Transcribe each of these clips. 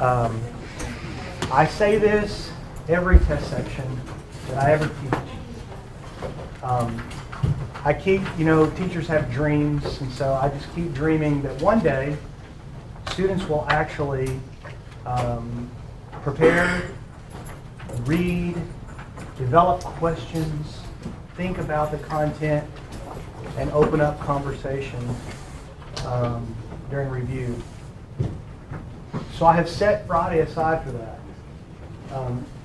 Um, I say this every test section that I ever teach. I keep, teachers have dreams, and so I just keep dreaming that one day students will actually prepare, read, develop questions, think about the content, and open up conversation during review. So I have set Friday aside for that.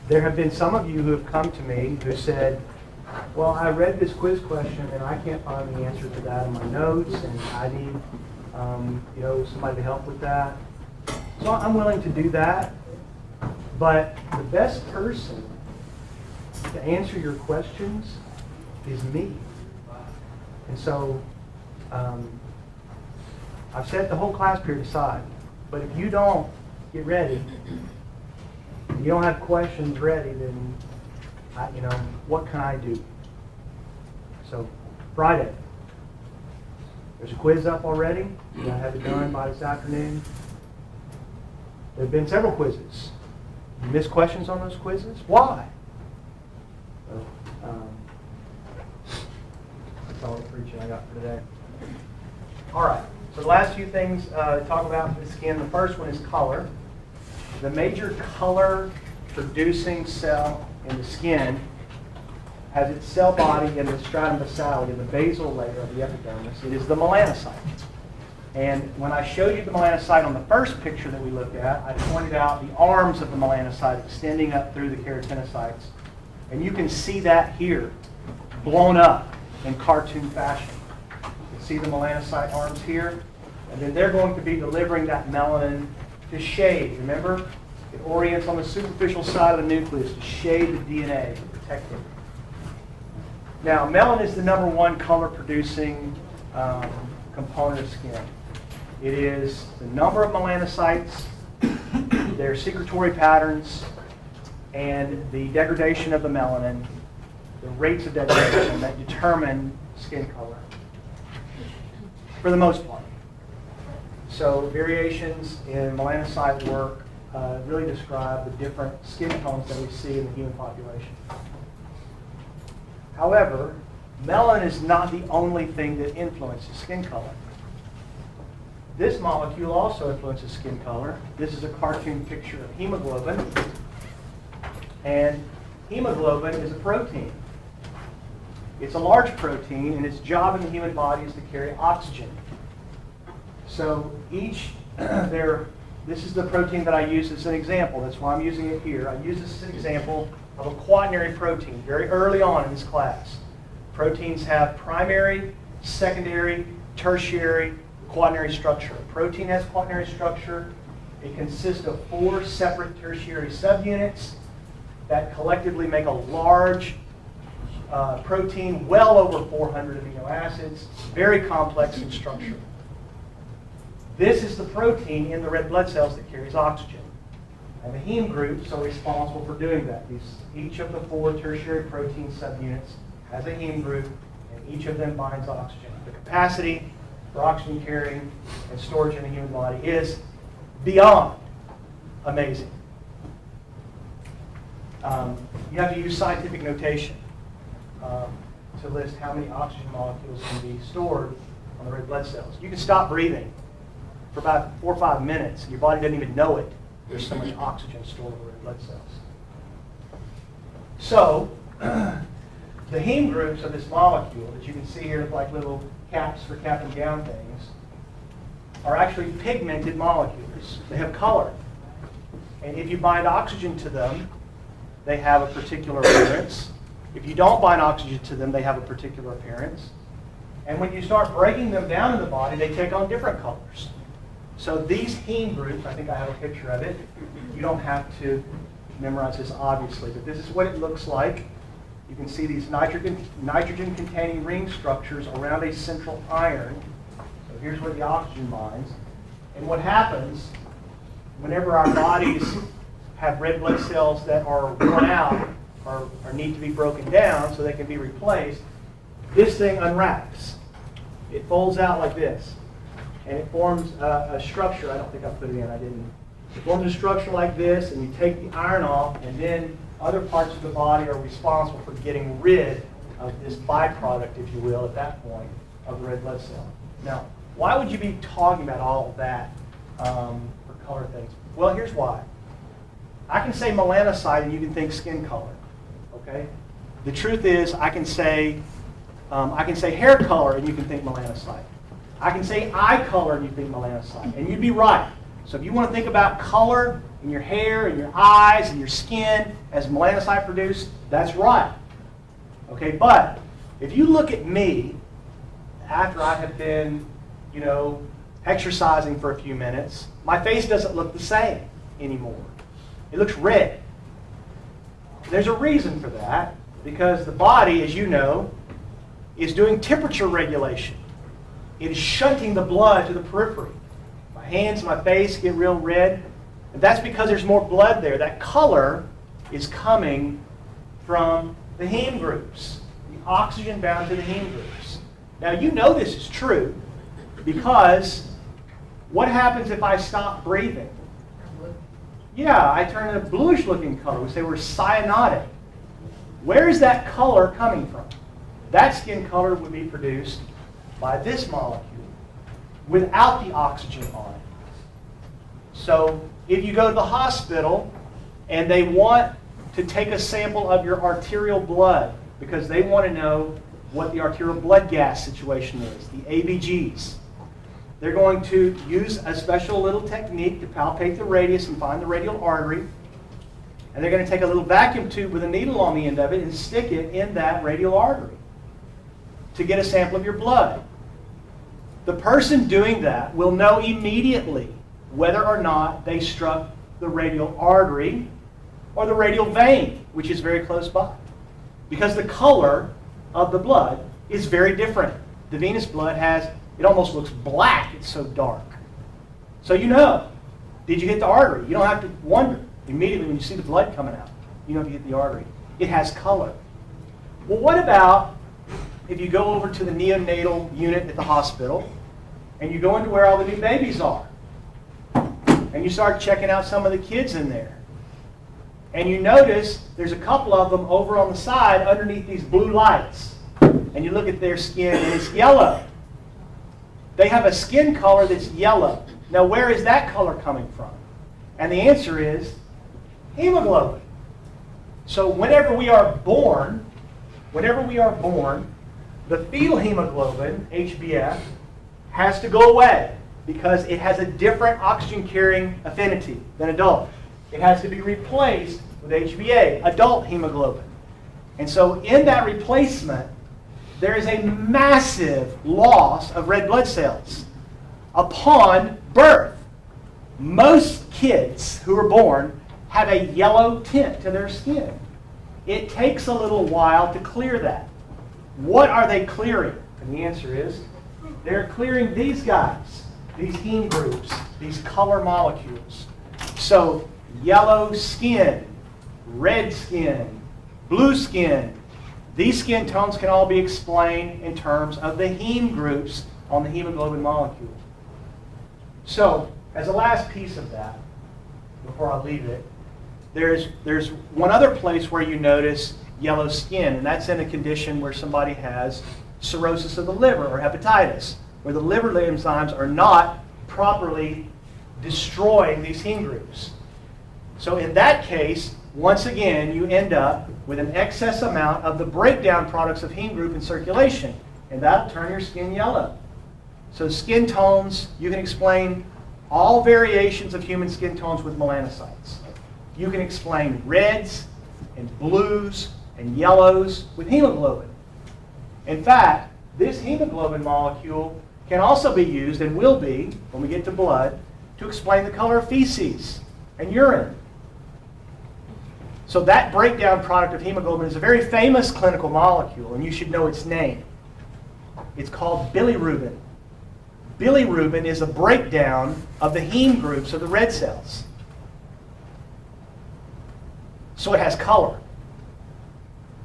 There have been some of you who have come to me who said, well, I read this quiz question and I can't find the answer to that in my notes, and I need somebody to help with that. So I'm willing to do that, but the best person to answer your questions is me. And so I've set the whole class period aside, but if you don't get ready, you don't have questions ready, then what can I do? So Friday, there's a quiz up already. I have it done by this afternoon. There have been several quizzes. You missed questions on those quizzes? Why? That's all the preaching I got for today. All right. So the last few things to talk about for the skin. The first one is color. The major color-producing cell in the skin has its cell body in the stratum basale, in the basal layer of the epidermis. It is the melanocyte. And when I showed you the melanocyte on the first picture that we looked at, I pointed out the arms of the melanocyte extending up through the keratinocytes. And you can see that here, blown up in cartoon fashion. You can see the melanocyte arms here. And then they're going to be delivering that melanin to shade. Remember? It orients on the superficial side of the nucleus to shade the DNA, to protect it. Now, melanin is the number one color-producing component of skin. It is the number of melanocytes, their secretory patterns, and the degradation of the melanin, the rates of degradation that determine skin color, for the most part. So variations in melanocyte work really describe the different skin tones that we see in the human population. However, melanin is not the only thing that influences skin color. This molecule also influences skin color. This is a cartoon picture of hemoglobin. And hemoglobin is a protein. It's a large protein, and its job in the human body is to carry oxygen. So this is the protein that I use as an example. That's why I'm using it here. I use this as an example of a quaternary protein very early on in this class. Proteins have primary, secondary, tertiary, quaternary structure. A protein has quaternary structure. It consists of 4 separate tertiary subunits that collectively make a large protein, well over 400 amino acids, very complex in structure. This is the protein in the red blood cells that carries oxygen. And the heme groups are responsible for doing that. Each of the 4 tertiary protein subunits has a heme group, and each of them binds oxygen. The capacity for oxygen carrying and storage in the human body is beyond amazing. You have to use scientific notation to list how many oxygen molecules can be stored on the red blood cells. You can stop breathing for about 4 or 5 minutes, and your body doesn't even know it. There's so much oxygen stored in the red blood cells. So, the heme groups of this molecule that you can see here, like little caps for cap and gown things, are actually pigmented molecules. They have color. And if you bind oxygen to them, they have a particular appearance. If you don't bind oxygen to them, they have a particular appearance. And when you start breaking them down in the body, they take on different colors. So these heme groups, I think I have a picture of it. You don't have to memorize this, obviously, but this is what it looks like. You can see these nitrogen-containing ring structures around a central iron. So here's where the oxygen binds. And what happens whenever our bodies have red blood cells that are worn out or need to be broken down so they can be replaced, this thing unwraps. It folds out like this. And it forms a structure. I don't think I put it in. I didn't It forms a structure like this, and you take the iron off, and then other parts of the body are responsible for getting rid of this byproduct, if you will, at that point, of the red blood cell. Now, why would you be talking about all of that for color things? Well, here's why. I can say melanocyte, and you can think skin color. Okay? The truth is, I can say hair color, and you can think melanocyte. I can say eye color, and you think melanocyte, and you'd be right. So if you want to think about color in your hair, and your eyes, and your skin as melanocyte produced, that's right. Okay, but if you look at me after I have been, exercising for a few minutes, my face doesn't look the same anymore. It looks red. There's a reason for that, because the body, as you know, is doing temperature regulation. It is shunting the blood to the periphery. My hands and my face get real red, and that's because there's more blood there. That color is coming from the heme groups, the oxygen bound to the heme groups. Now, you know this is true, because what happens if I stop breathing? Yeah, I turn a bluish looking color. We say we're cyanotic. Where is that color coming from? That skin color would be produced by this molecule without the oxygen on it. So if you go to the hospital and they want to take a sample of your arterial blood because they want to know what the arterial blood gas situation is, the ABGs, they're going to use a special little technique to palpate the radius and find the radial artery. And they're going to take a little vacuum tube with a needle on the end of it and stick it in that radial artery to get a sample of your blood. The person doing that will know immediately whether or not they struck the radial artery or the radial vein, which is very close by. Because the color of the blood is very different. The venous blood it almost looks black, it's so dark. So you know, did you hit the artery? You don't have to wonder. Immediately when you see the blood coming out, you know if you hit the artery. It has color. Well, what about if you go over to the neonatal unit at the hospital and you go into where all the new babies are and you start checking out some of the kids in there and you notice there's a couple of them over on the side underneath these blue lights and you look at their skin and it's yellow. They have a skin color that's yellow. Now, where is that color coming from? And the answer is hemoglobin. So whenever we are born, the fetal hemoglobin, HbF, has to go away because it has a different oxygen-carrying affinity than adult. It has to be replaced with HbA, adult hemoglobin. And so in that replacement, there is a massive loss of red blood cells upon birth. Most kids who are born have a yellow tint to their skin. It takes a little while to clear that. What are they clearing? And the answer is, they're clearing these guys, these heme groups, these color molecules. So yellow skin, red skin, blue skin, these skin tones can all be explained in terms of the heme groups on the hemoglobin molecule. So, as a last piece of that, before I leave it, there's one other place where you notice yellow skin, and that's in a condition where somebody has cirrhosis of the liver or hepatitis, where the liver enzymes are not properly destroying these heme groups. So in that case, once again, you end up with an excess amount of the breakdown products of heme group in circulation, and that'll turn your skin yellow. So skin tones, you can explain all variations of human skin tones with melanocytes. You can explain reds and blues and yellows with hemoglobin. In fact, this hemoglobin molecule can also be used, and will be, when we get to blood, to explain the color of feces and urine. So that breakdown product of hemoglobin is a very famous clinical molecule, and you should know its name. It's called bilirubin. Bilirubin is a breakdown of the heme groups of the red cells. So it has color.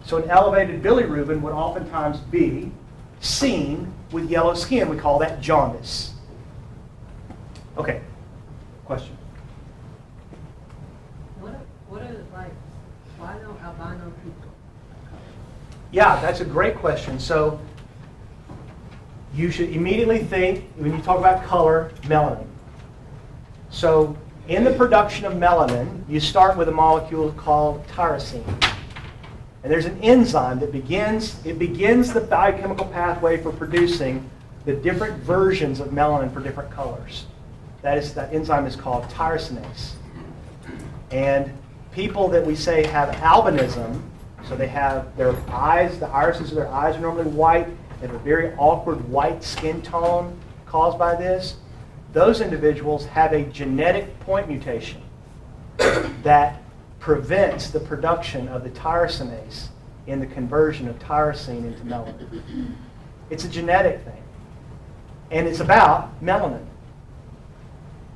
So an elevated bilirubin would oftentimes be seen with yellow skin. We call that jaundice. Okay, question? Yeah, that's a great question. So you should immediately think, when you talk about color, melanin. So in the production of melanin, you start with a molecule called tyrosine. And there's an enzyme that begins the biochemical pathway for producing the different versions of melanin for different colors. That enzyme is called tyrosinase. And people that we say have albinism, so they have their eyes, the irises of their eyes are normally white, they have a very awkward white skin tone caused by this. Those individuals have a genetic point mutation that prevents the production of the tyrosinase in the conversion of tyrosine into melanin. It's a genetic thing. And it's about melanin.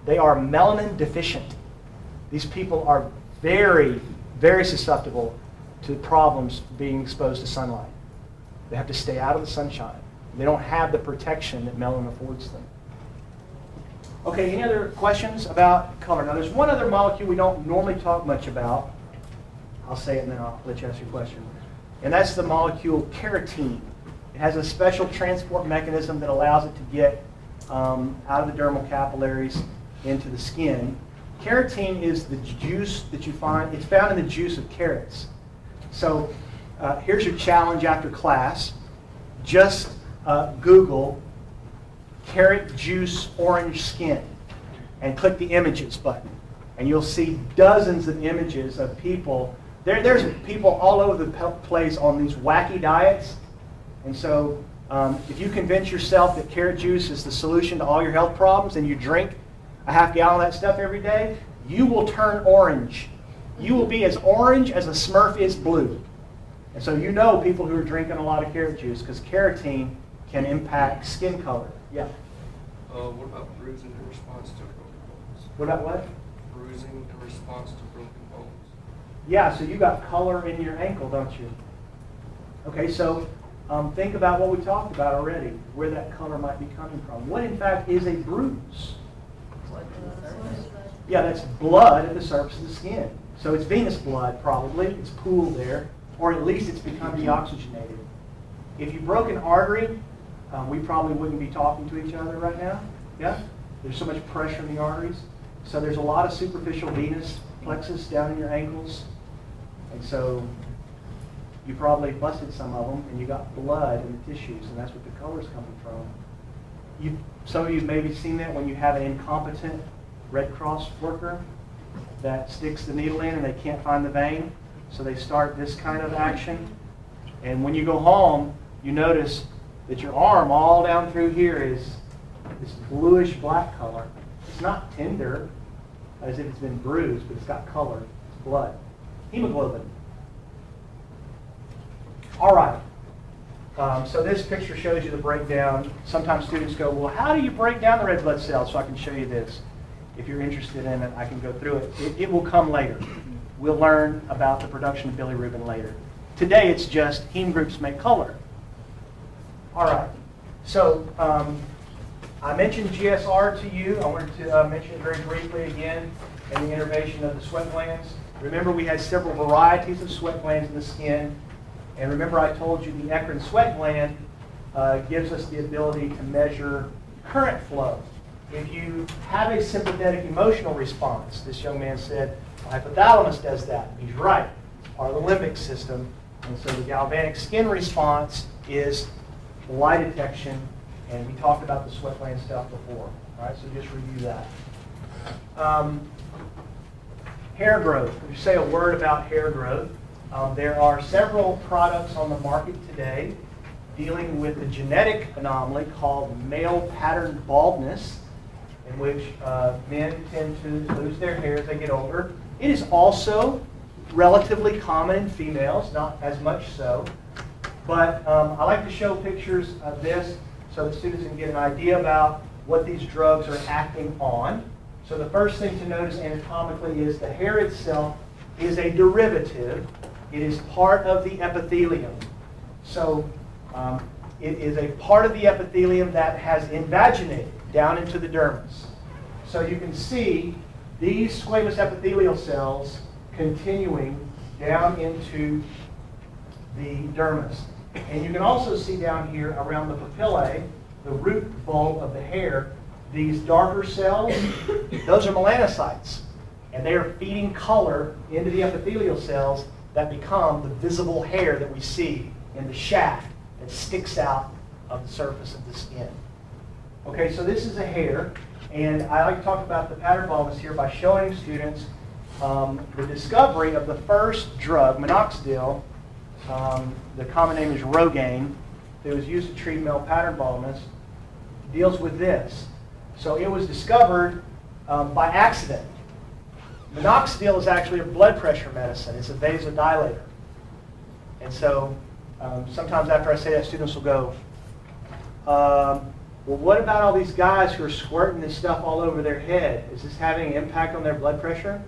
They are melanin deficient. These people are very, very susceptible to problems being exposed to sunlight. They have to stay out of the sunshine. They don't have the protection that melanin affords them. Okay, any other questions about color? Now, there's one other molecule we don't normally talk much about. I'll say it and then I'll let you ask your question. And that's the molecule carotene. It has a special transport mechanism that allows it to get out of the dermal capillaries into the skin. Carotene is the juice that you find. It's found in the juice of carrots. So here's your challenge after class. Just Google carrot juice orange skin and click the images button. And you'll see dozens of images of people. There's people all over the place on these wacky diets. And so if you convince yourself that carrot juice is the solution to all your health problems and you drink a half gallon of that stuff every day, you will turn orange. You will be as orange as a Smurf is blue. And so you know people who are drinking a lot of carrot juice because carotene can impact skin color. Yeah? What about bruising in response to broken bones? What about what? Bruising in response to broken bones. Yeah, so you got color in your ankle, don't you? Okay, so think about what we talked about already, where that color might be coming from. What, in fact, is a bruise? Yeah, that's blood at the surface of the skin. So it's venous blood, probably. It's pooled there, or at least it's become deoxygenated. If you broke an artery, we probably wouldn't be talking to each other right now. Yeah? There's so much pressure in the arteries. So there's a lot of superficial venous plexus down in your ankles. And so you probably busted some of them, and you got blood in the tissues, and that's what the color's coming from. Some of you have maybe seen that when you have an incompetent Red Cross worker that sticks the needle in and they can't find the vein, so they start this kind of action. And when you go home, you notice that your arm all down through here is this bluish black color. It's not tender, as if it's been bruised, but it's got color. It's blood. Hemoglobin. All right. So this picture shows you the breakdown. Sometimes students go, well, how do you break down the red blood cells? So I can show you this. If you're interested in it, I can go through it. It will come later. We'll learn about the production of bilirubin later. Today it's just heme groups make color. All right. So I mentioned GSR to you. I wanted to mention it very briefly again in the innervation of the sweat glands. Remember, we had several varieties of sweat glands in the skin. And remember, I told you the eccrine sweat gland gives us the ability to measure current flow. If you have a sympathetic emotional response, this young man said, the hypothalamus does that. He's right. It's part of the limbic system. And so the galvanic skin response is lie detection. And we talked about the sweat gland stuff before. All right, so just review that. Hair growth. If you say a word about hair growth, there are several products on the market today dealing with a genetic anomaly called male pattern baldness, in which men tend to lose their hair as they get older. It is also relatively common in females, not as much so. But I like to show pictures of this so that students can get an idea about what these drugs are acting on. So the first thing to notice anatomically is the hair itself is a derivative. It is part of the epithelium. So it is a part of the epithelium that has invaginated down into the dermis. So you can see these squamous epithelial cells continuing down into the dermis. And you can also see down here around the papillae, the root bulb of the hair, these darker cells, those are melanocytes. And they are feeding color into the epithelial cells that become the visible hair that we see in the shaft that sticks out of the surface of the skin. Okay, so this is a hair, and I like to talk about the pattern baldness here by showing students the discovery of the first drug, minoxidil. The common name is Rogaine. It was used to treat male pattern baldness. Deals with this. So it was discovered by accident. Minoxidil is actually a blood pressure medicine. It's a vasodilator. And so sometimes after I say that, students will go, well, what about all these guys who are squirting this stuff all over their head? Is this having an impact on their blood pressure?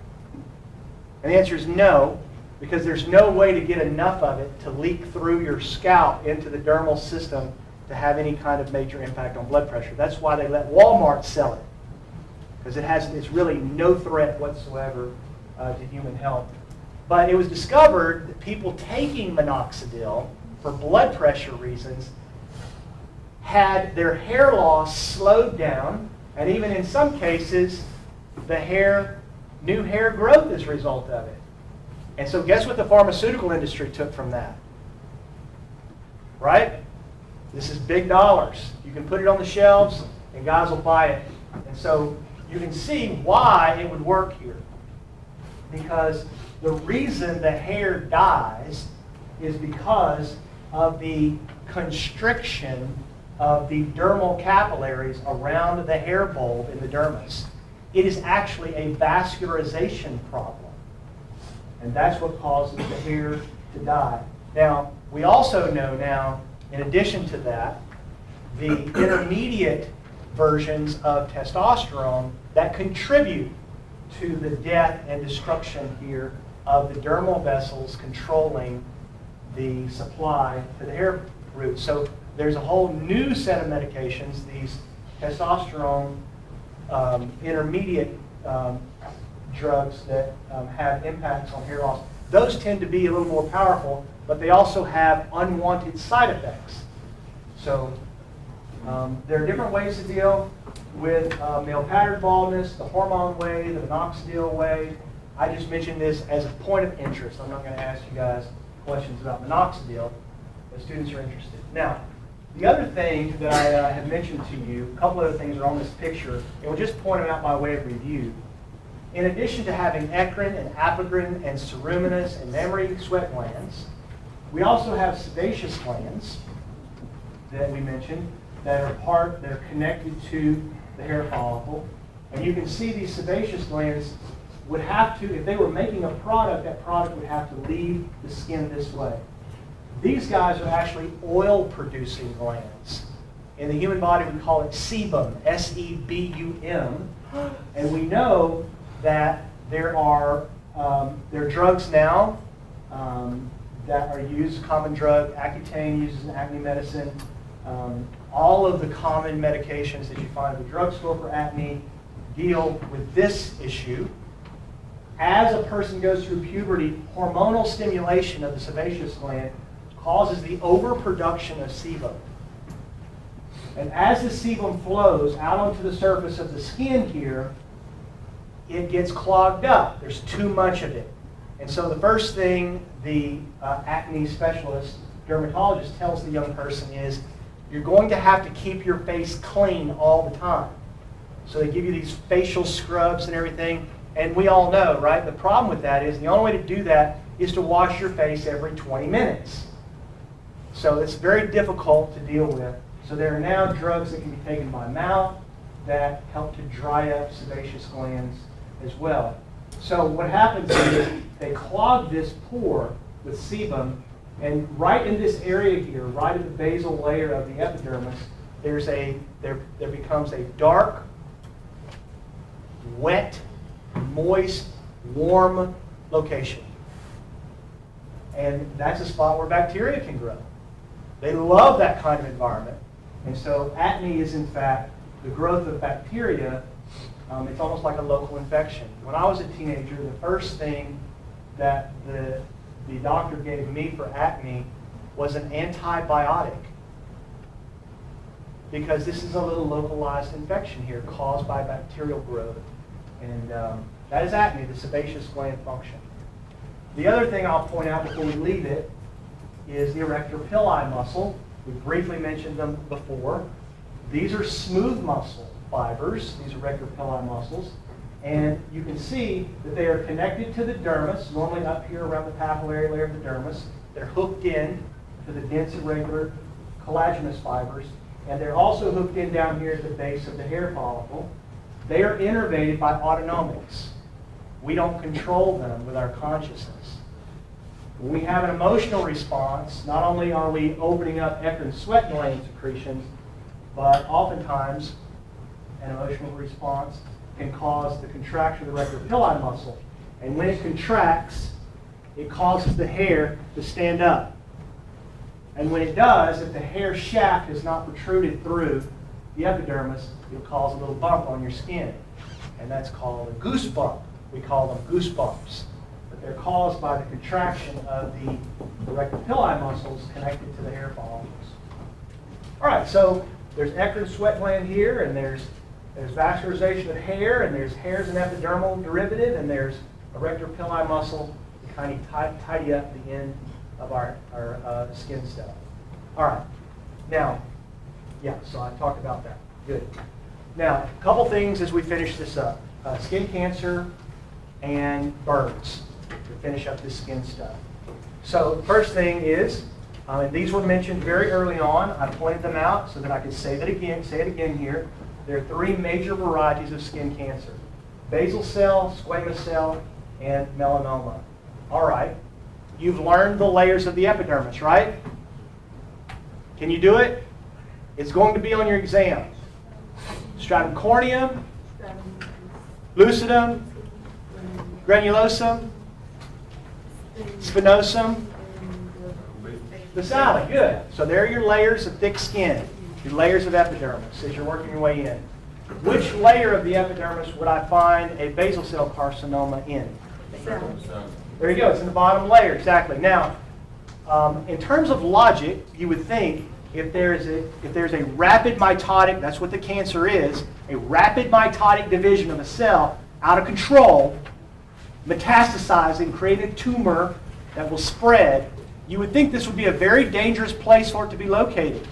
And the answer is no, because there's no way to get enough of it to leak through your scalp into the dermal system to have any kind of major impact on blood pressure. That's why they let Walmart sell it, because it's really no threat whatsoever to human health. But it was discovered that people taking minoxidil for blood pressure reasons had their hair loss slowed down, and even in some cases, new hair growth as a result of it. And so guess what the pharmaceutical industry took from that? Right? This is big dollars. You can put it on the shelves, and guys will buy it. And so you can see why it would work here. Because the reason the hair dies is because of the constriction of the dermal capillaries around the hair bulb in the dermis. It is actually a vascularization problem. And that's what causes the hair to die. Now, we also know now, in addition to that, the intermediate versions of testosterone that contribute to the death and destruction here of the dermal vessels controlling the supply to the hair roots. So there's a whole new set of medications, these testosterone intermediate drugs that have impacts on hair loss. Those tend to be a little more powerful, but they also have unwanted side effects. So there are different ways to deal with male pattern baldness, the hormone way, the minoxidil way. I just mentioned this as a point of interest. I'm not going to ask you guys questions about minoxidil, but students are interested. Now, the other thing that I have mentioned to you, a couple other things are on this picture, and we'll just point them out by way of review. In addition to having eccrine and apocrine and ceruminous and mammary sweat glands, we also have sebaceous glands that we mentioned that are connected to the hair follicle. And you can see these sebaceous glands would have to, if they were making a product, that product would have to leave the skin this way. These guys are actually oil-producing glands. In the human body, we call it sebum, S-E-B-U-M. And we know that there are drugs now that are used, common drug, Accutane uses in acne medicine. All of the common medications that you find at the drugstore for acne deal with this issue. As a person goes through puberty, hormonal stimulation of the sebaceous gland causes the overproduction of sebum. And as the sebum flows out onto the surface of the skin here, it gets clogged up. There's too much of it. And so the first thing the acne specialist, dermatologist, tells the young person is, you're going to have to keep your face clean all the time. So they give you these facial scrubs and everything. And we all know, right? The problem with that is the only way to do that is to wash your face every 20 minutes. So it's very difficult to deal with. So there are now drugs that can be taken by mouth that help to dry up sebaceous glands as well. So what happens is they clog this pore with sebum, and right in this area here, right in the basal layer of the epidermis, there becomes a dark, wet, moist, warm location. And that's a spot where bacteria can grow. They love that kind of environment. And so acne is, in fact, the growth of bacteria. It's almost like a local infection. When I was a teenager, the first thing that the the doctor gave me for acne was an antibiotic, because this is a little localized infection here caused by bacterial growth. And that is acne, the sebaceous gland function. The other thing I'll point out before we leave it is the erector pili muscle. We briefly mentioned them before. These are smooth muscle fibers, these erector pili muscles. And you can see that they are connected to the dermis, normally up here around the papillary layer of the dermis. They're hooked in to the dense irregular collagenous fibers. And they're also hooked in down here at the base of the hair follicle. They are innervated by autonomics. We don't control them with our consciousness. When we have an emotional response, not only are we opening up eccrine sweat gland secretions, but oftentimes an emotional response can cause the contraction of the erector pili muscle. And when it contracts, it causes the hair to stand up. And when it does, if the hair shaft is not protruded through the epidermis, it'll cause a little bump on your skin. And that's called a goosebump. We call them goosebumps. But they're caused by the contraction of the erector pili muscles connected to the hair follicles. All right, so there's eccrine sweat gland here, and there's vascularization of hair, and there's hairs and epidermal derivative, and there's erector pili muscle to kind of tidy up the end of our skin stuff. All right. Now, yeah, so I talked about that. Good. Now, a couple things as we finish this up. Skin cancer and burns to finish up this skin stuff. So the first thing is, and these were mentioned very early on. I pointed them out so that I could say it again here. There are three major varieties of skin cancer: basal cell, squamous cell, and melanoma. All right. You've learned the layers of the epidermis, right? Can you do it? It's going to be on your exam. Stratum corneum, lucidum, granulosum, spinosum, basale. Good. So there are your layers of thick skin, your layers of epidermis as you're working your way in. Which layer of the epidermis would I find a basal cell carcinoma in? There you go. It's in the bottom layer. Exactly. Now, in terms of logic, you would think if there's a rapid mitotic, that's what the cancer is, a rapid mitotic division of a cell out of control, metastasizing, creating a tumor that will spread, you would think this would be a very dangerous place for it to be located.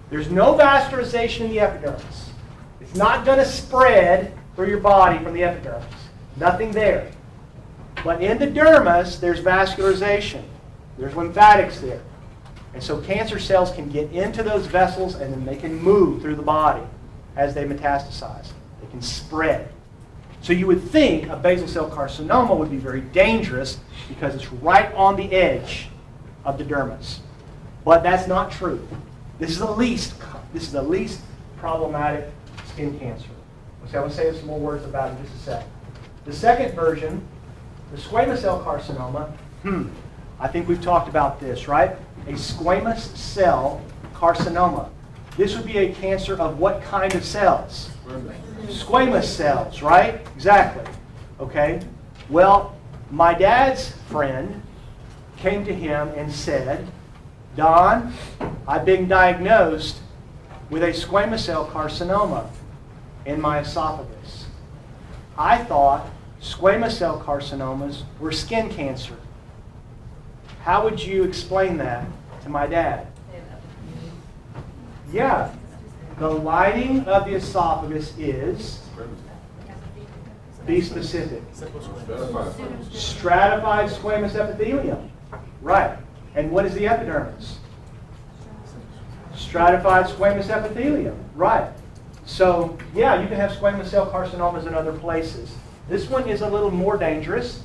There's no vascularization in the epidermis. It's not going to spread through your body from the epidermis. Nothing there. But in the dermis, there's vascularization. There's lymphatics there. And so cancer cells can get into those vessels, and then they can move through the body as they metastasize. They can spread. So you would think a basal cell carcinoma would be very dangerous because it's right on the edge of the dermis. But that's not true. This is the least problematic skin cancer. Okay, I'm going to say some more words about it in just a sec. The second version, the squamous cell carcinoma, I think we've talked about this, right? A squamous cell carcinoma. This would be a cancer of what kind of cells? Squamous cells, right? Exactly. Okay. Well, my dad's friend came to him and said, Don, I've been diagnosed with a squamous cell carcinoma in my esophagus. I thought squamous cell carcinomas were skin cancer. How would you explain that to my dad? Yeah. The lining of the esophagus is, be specific, stratified squamous epithelium. Right. And what is the epidermis? Stratified squamous epithelium. Right. So, yeah, you can have squamous cell carcinomas in other places. This one is a little more dangerous.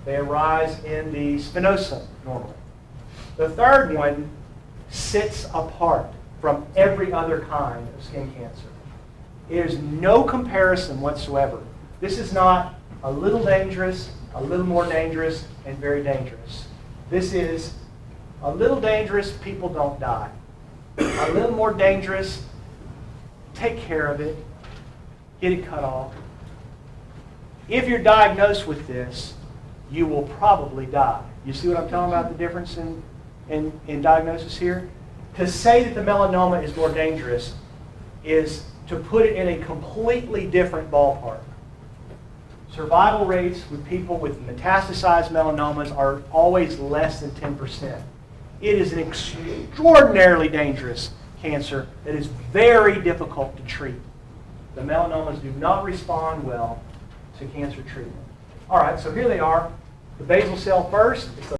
They arise in the spinosum normally. The third one sits apart from every other kind of skin cancer. There's no comparison whatsoever. This is not a little dangerous, a little more dangerous, and very dangerous. This is a little dangerous, people don't die. A little more dangerous, take care of it, get it cut off. If you're diagnosed with this, you will probably die. You see what I'm talking about, the difference in diagnosis here? To say that the melanoma is more dangerous is to put it in a completely different ballpark. Survival rates with people with metastasized melanomas are always less than 10%. It is an extraordinarily dangerous cancer that is very difficult to treat. The melanomas do not respond well to cancer treatment. All right, so here they are. The basal cell first. It's the